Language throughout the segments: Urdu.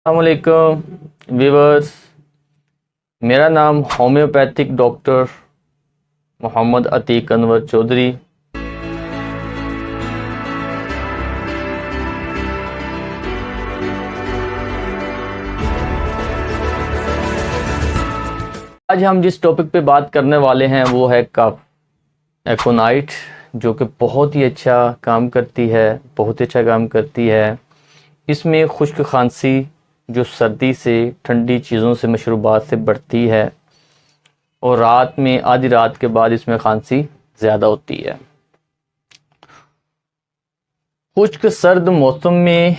السلام علیکم ویورز، میرا نام ہومیوپیتھک ڈاکٹر محمد عتیق انور چودھری۔ آج ہم جس ٹاپک پہ بات کرنے والے ہیں وہ ہے کف ایکونائٹ، جو کہ بہت ہی اچھا کام کرتی ہے۔ اس میں خشک کھانسی جو سردی سے، ٹھنڈی چیزوں سے، مشروبات سے بڑھتی ہے، اور رات میں، آدھی رات کے بعد اس میں کھانسی زیادہ ہوتی ہے۔ خشک سرد موسم میں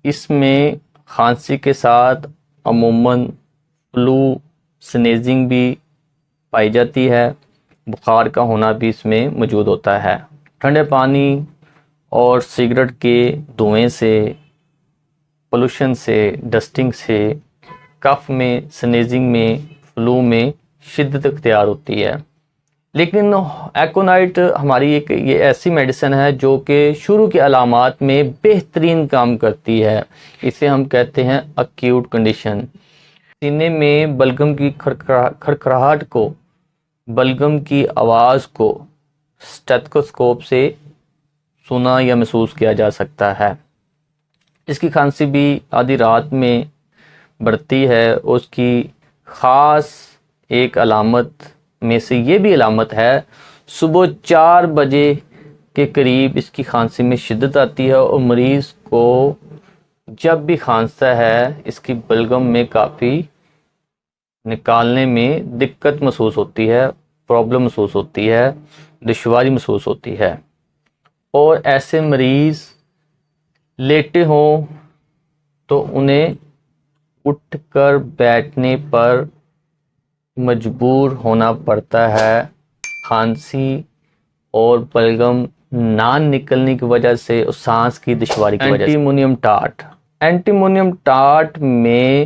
اس میں کھانسی کے ساتھ عموماً فلو، سنیزنگ بھی پائی جاتی ہے، بخار کا ہونا بھی اس میں موجود ہوتا ہے۔ ٹھنڈے پانی اور سگریٹ کے دھوئیں سے، پولوشن سے، ڈسٹنگ سے کف میں، سنیزنگ میں، فلو میں شدت اختیار ہوتی ہے۔ لیکن ایکونائٹ ہماری یہ ایسی میڈیسن ہے جو کہ شروع کے علامات میں بہترین کام کرتی ہے۔ اسے ہم کہتے ہیں اکیوٹ کنڈیشن۔ سینے میں بلغم کی کھڑکھڑاہٹ کو، بلغم کی آواز کو اسٹیتھوسکوپ سے سنا یا محسوس کیا جا سکتا ہے۔ اس کی کھانسی بھی آدھی رات میں بڑھتی ہے۔ اس کی خاص ایک علامت میں سے یہ بھی علامت ہے، صبح 4 بجے کے قریب اس کی کھانسی میں شدت آتی ہے، اور مریض کو جب بھی کھانستا ہے اس کی بلغم میں کافی نکالنے میں دقت محسوس ہوتی ہے، پرابلم محسوس ہوتی ہے، دشواری محسوس ہوتی ہے۔ اور ایسے مریض لیٹے ہوں تو انہیں اٹھ کر بیٹھنے پر مجبور ہونا پڑتا ہے، کھانسی اور بلغم نہ نکلنے کی وجہ سے، اور سانس کی دشواری کی وجہ سے۔ اینٹیمونیم ٹارٹ میں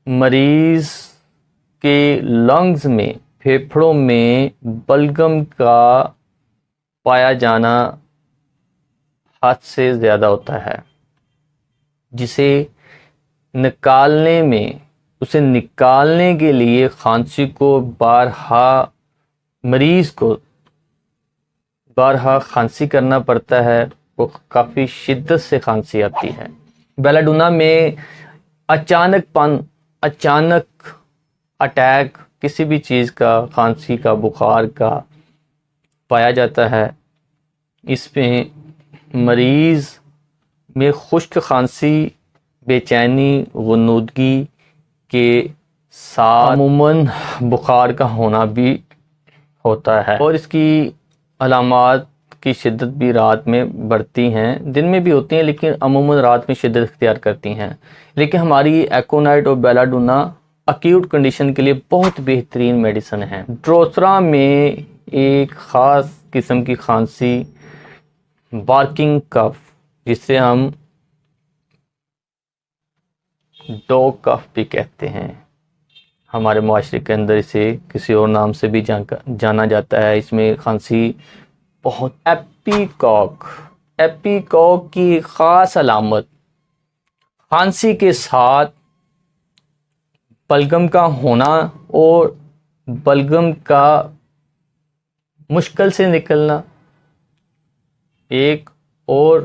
مریض کے لنگز میں، پھیپھڑوں میں بلغم کا پایا جانا حد سے زیادہ ہوتا ہے، جسے نکالنے کے لیے کھانسی کو مریض کو بارہا کھانسی کرنا پڑتا ہے۔ وہ کافی شدت سے کھانسی آتی ہے۔ بیلاڈونا میں اچانک اٹیک کسی بھی چیز کا، کھانسی کا، بخار کا پایا جاتا ہے۔ اس میں مریض میں خشک کھانسی، بے چینی، غنودگی کے ساتھ عموماً بخار کا ہونا بھی ہوتا ہے، اور اس کی علامات کی شدت بھی رات میں بڑھتی ہیں، دن میں بھی ہوتی ہیں لیکن عموماً رات میں شدت اختیار کرتی ہیں۔ لیکن ہماری ایکونائٹ اور بیلاڈونا اکیوٹ کنڈیشن کے لیے بہت بہترین میڈیسن ہے۔ ڈروسرا میں ایک خاص قسم کی کھانسی، بارکنگ کف، جسے ہم ڈوگ کف بھی کہتے ہیں، ہمارے معاشرے کے اندر اسے کسی اور نام سے بھی جانا جاتا ہے۔ اس میں کھانسی بہت ایپیکاک کی خاص علامت کھانسی کے ساتھ بلغم کا ہونا، اور بلغم کا مشکل سے نکلنا۔ ایک اور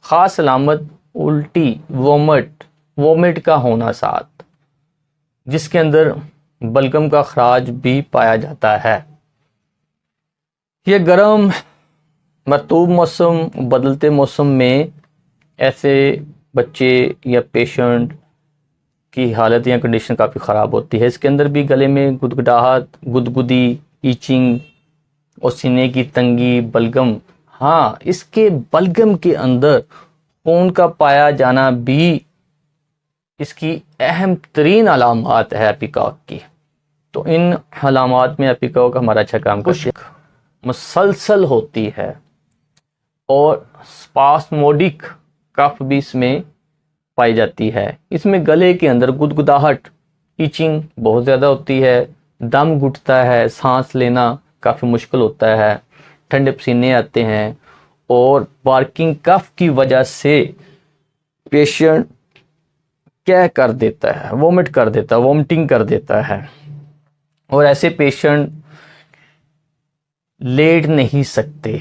خاص علامت الٹی، وومٹ کا ہونا ساتھ، جس کے اندر بلغم کا خراج بھی پایا جاتا ہے۔ یہ گرم مرطوب موسم، بدلتے موسم میں ایسے بچے یا پیشنٹ کی حالت یا کنڈیشن کافی خراب ہوتی ہے۔ اس کے اندر بھی گلے میں گدگداہٹ، گدگدی، ایچنگ اور سینے کی تنگی، بلغم، اس کے بلغم کے اندر خون کا پایا جانا بھی اس کی اہم ترین علامات ہے ایپیکاک کی۔ تو ان علامات میں ایپیکاک ہمارا اچھا کام کرتی ہے۔ مسلسل ہوتی ہے، اور سپاسموڈک کف بھی اس میں پائی جاتی ہے۔ اس میں گلے کے اندر گدگداہٹ، ایچنگ بہت زیادہ ہوتی ہے، دم گھٹتا ہے، سانس لینا کافی مشکل ہوتا ہے، ٹھنڈے پسینے آتے ہیں، اور بارکنگ کف کی وجہ سے پیشنٹ کیا کر دیتا ہے، وومٹ کر دیتا ہے، وومٹنگ کر دیتا ہے، اور ایسے پیشنٹ لیٹ نہیں سکتے،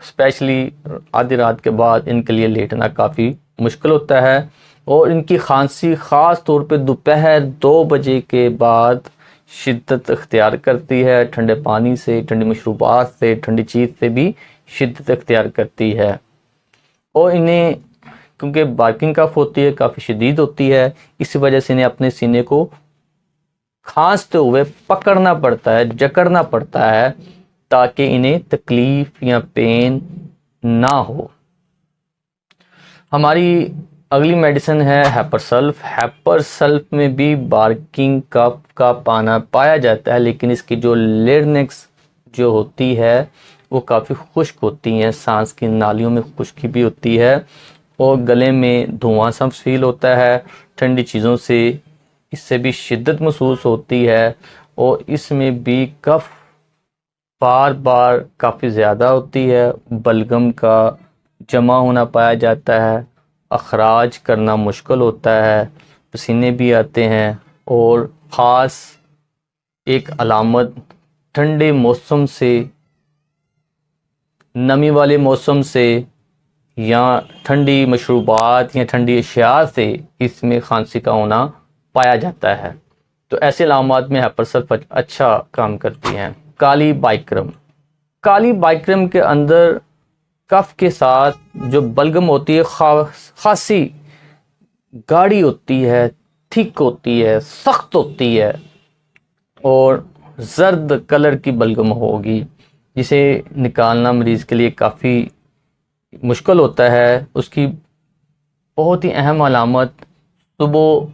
اسپیشلی آدھی رات کے بعد ان کے لیے لیٹنا کافی مشکل ہوتا ہے، اور ان کی کھانسی خاص طور پہ دوپہر 2 بجے کے بعد شدت اختیار کرتی ہے، ٹھنڈے پانی سے، ٹھنڈی مشروبات سے، ٹھنڈی چیز سے بھی شدت اختیار کرتی ہے، اور انہیں کیونکہ بارکنگ کف ہوتی ہے، کافی شدید ہوتی ہے، اسی وجہ سے انہیں اپنے سینے کو کھانستے ہوئے پکڑنا پڑتا ہے، جکڑنا پڑتا ہے تاکہ انہیں تکلیف یا پین نہ ہو۔ ہماری اگلی میڈیسن ہے ہیپرسلف۔ ہیپرسلف میں بھی بارکنگ کف کا پانا پایا جاتا ہے، لیکن اس کی جو لیرنکس جو ہوتی ہے وہ کافی خشک ہوتی ہیں، سانس کی نالیوں میں خشکی بھی ہوتی ہے، اور گلے میں دھواں سا فیل ہوتا ہے، ٹھنڈی چیزوں سے اس سے بھی شدت محسوس ہوتی ہے، اور اس میں بھی کف بار بار کافی زیادہ ہوتی ہے، بلغم کا جمع ہونا پایا جاتا ہے، اخراج کرنا مشکل ہوتا ہے، پسینے بھی آتے ہیں، اور خاص ایک علامت ٹھنڈے موسم سے، نمی والے موسم سے، یا ٹھنڈی مشروبات یا ٹھنڈی اشیاء سے اس میں کھانسی کا ہونا پایا جاتا ہے۔ تو ایسے علامات میں ہیپرسلف اچھا کام کرتی ہیں۔ کالی بائکرم۔ کالی بائکرم کے اندر کف کے ساتھ جو بلغم ہوتی ہے خاصی گاڑھی ہوتی ہے، تھک ہوتی ہے، سخت ہوتی ہے، اور زرد کلر کی بلغم ہوگی، جسے نکالنا مریض کے لیے کافی مشکل ہوتا ہے۔ اس کی بہت ہی اہم علامت صبح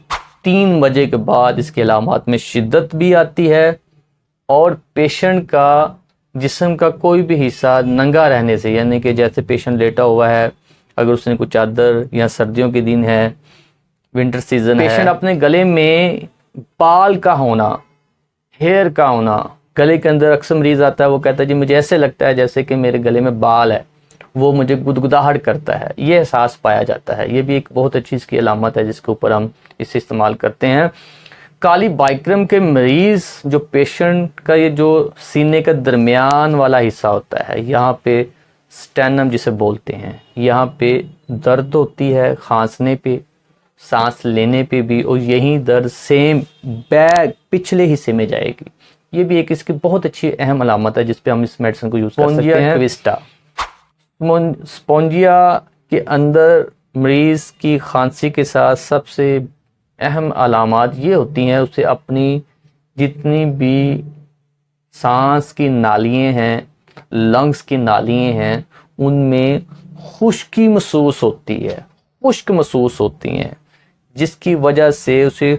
3 بجے کے بعد اس کے علامات میں شدت بھی آتی ہے، اور پیشنٹ کا جسم کا کوئی بھی حصہ ننگا رہنے سے، یعنی کہ جیسے پیشنٹ لیٹا ہوا ہے، اگر اس نے کوئی چادر، یا سردیوں کے دن ہے، ونٹر سیزن ہے، پیشنٹ اپنے گلے میں بال کا ہونا، ہیئر کا ہونا، گلے کے اندر اکثر مریض آتا ہے، وہ کہتا ہے جی مجھے ایسے لگتا ہے جیسے کہ میرے گلے میں بال ہے، وہ مجھے گدگداہٹ کرتا ہے، یہ احساس پایا جاتا ہے۔ یہ بھی ایک بہت اچھی اس کی علامت ہے جس کے اوپر ہم اسے استعمال کرتے ہیں۔ کالی بائکرم کے مریض جو پیشنٹ کا یہ جو سینے کا درمیان والا حصہ ہوتا ہے، یہاں پہ سٹینم جسے بولتے ہیں، یہاں پہ درد ہوتی ہے، کھانسنے پہ، سانس لینے پہ بھی، اور یہی درد سیم بیک پچھلے حصے میں جائے گی۔ یہ بھی ایک اس کی بہت اچھی اہم علامت ہے جس پہ ہم اس میڈیسن کو یوز کر سکتے ہیں۔ ٹویسٹا۔ سپونجیا کے اندر مریض کی کھانسی کے ساتھ سب سے اہم علامات یہ ہوتی ہیں، اسے اپنی جتنی بھی سانس کی نالیاں ہیں، لنگز کی نالیاں ہیں، ان میں خشکی محسوس ہوتی ہے، خشک محسوس ہوتی ہیں، جس کی وجہ سے اسے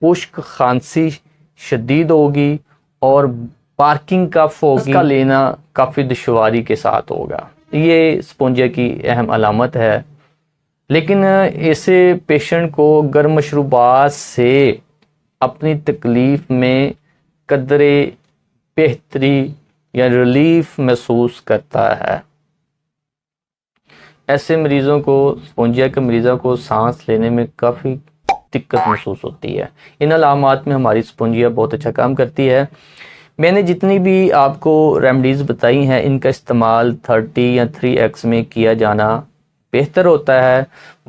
خشک کھانسی شدید ہوگی، اور بارکنگ کف ہوگی، اس کا لینا کافی دشواری کے ساتھ ہوگا۔ یہ سپونجیا کی اہم علامت ہے۔ لیکن ایسے پیشنٹ کو گرم مشروبات سے اپنی تکلیف میں قدرے بہتری یا ریلیف محسوس کرتا ہے۔ ایسے مریضوں کو، سپونجیا کے مریضوں کو سانس لینے میں کافی دقت محسوس ہوتی ہے۔ ان علامات میں ہماری سپونجیا بہت اچھا کام کرتی ہے۔ میں نے جتنی بھی آپ کو ریمیڈیز بتائی ہیں، ان کا استعمال 30 یا 3x میں کیا جانا بہتر ہوتا ہے۔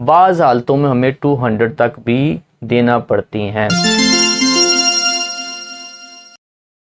بعض حالتوں میں ہمیں 200 تک بھی دینا پڑتی ہیں۔